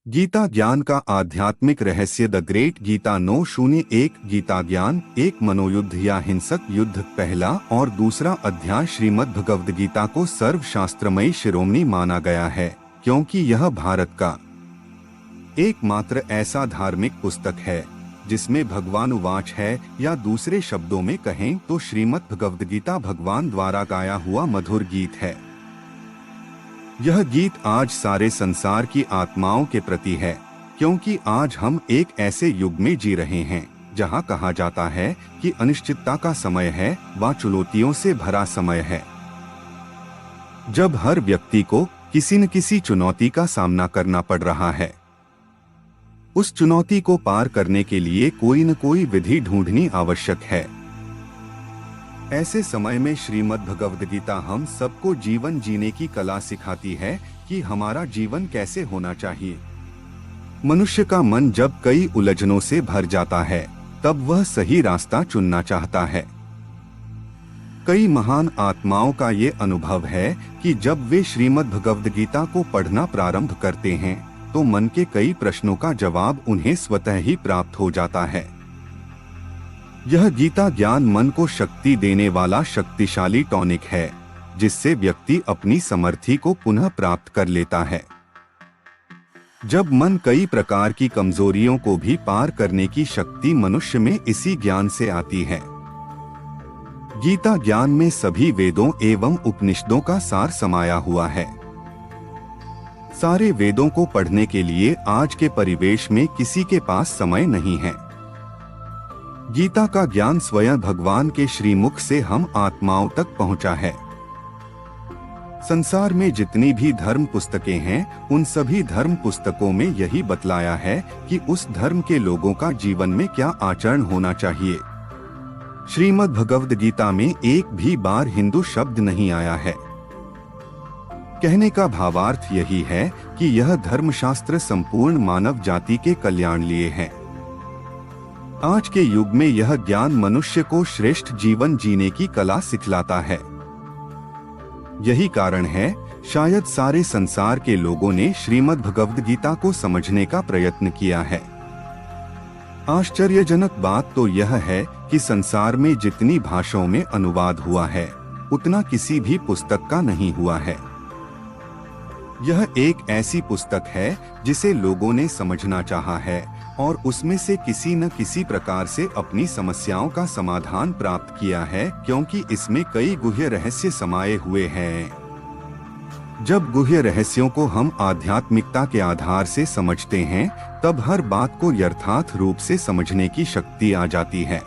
गीता ज्ञान का आध्यात्मिक रहस्य। द ग्रेट गीता 901 गीता ज्ञान एक मनोयुद्ध या हिंसक युद्ध। पहला और दूसरा अध्याय श्रीमद् भगवद गीता को सर्वशास्त्रमयी शिरोमणि माना गया है, क्योंकि यह भारत का एकमात्र ऐसा धार्मिक पुस्तक है जिसमें भगवानुवाच है, या दूसरे शब्दों में कहें तो श्रीमद् भगवद गीता भगवान द्वारा गाया हुआ मधुर गीत है। यह गीत आज सारे संसार की आत्माओं के प्रति है, क्योंकि आज हम एक ऐसे युग में जी रहे हैं जहां कहा जाता है कि अनिश्चितता का समय है व चुनौतियों से भरा समय है। जब हर व्यक्ति को किसी न किसी चुनौती का सामना करना पड़ रहा है, उस चुनौती को पार करने के लिए कोई न कोई विधि ढूंढनी आवश्यक है। ऐसे समय में श्रीमद् भगवद गीता हम सबको जीवन जीने की कला सिखाती है कि हमारा जीवन कैसे होना चाहिए। मनुष्य का मन जब कई उलझनों से भर जाता है, तब वह सही रास्ता चुनना चाहता है। कई महान आत्माओं का ये अनुभव है कि जब वे श्रीमद् भगवद गीता को पढ़ना प्रारंभ करते हैं, तो मन के कई प्रश्नों का जवाब उन्हें स्वतः ही प्राप्त हो जाता है। यह गीता ज्ञान मन को शक्ति देने वाला शक्तिशाली टॉनिक है, जिससे व्यक्ति अपनी समर्थि को पुनः प्राप्त कर लेता है। जब मन कई प्रकार की कमजोरियों को भी पार करने की शक्ति मनुष्य में इसी ज्ञान से आती है। गीता ज्ञान में सभी वेदों एवं उपनिषदों का सार समाया हुआ है। सारे वेदों को पढ़ने के लिए आज के परिवेश में किसी के पास समय नहीं है। गीता का ज्ञान स्वयं भगवान के श्रीमुख से हम आत्माओं तक पहुंचा है। संसार में जितनी भी धर्म पुस्तकें हैं, उन सभी धर्म पुस्तकों में यही बतलाया है कि उस धर्म के लोगों का जीवन में क्या आचरण होना चाहिए। श्रीमद् भगवद गीता में एक भी बार हिंदू शब्द नहीं आया है। कहने का भावार्थ यही है कि यह धर्मशास्त्र संपूर्ण मानव जाति के कल्याण लिए है। आज के युग में यह ज्ञान मनुष्य को श्रेष्ठ जीवन जीने की कला सिखलाता है। यही कारण है शायद सारे संसार के लोगों ने श्रीमद् भगवद गीता को समझने का प्रयत्न किया है। आश्चर्यजनक बात तो यह है कि संसार में जितनी भाषाओं में अनुवाद हुआ है, उतना किसी भी पुस्तक का नहीं हुआ है। यह एक ऐसी पुस्तक है जिसे लोगों ने समझना चाहा है और उसमें से किसी न किसी प्रकार से अपनी समस्याओं का समाधान प्राप्त किया है, क्योंकि इसमें कई गुह्य रहस्य समाये हुए हैं। जब गुह्य रहस्यों को हम आध्यात्मिकता के आधार से समझते हैं, तब हर बात को यथार्थ रूप से समझने की शक्ति आ जाती है।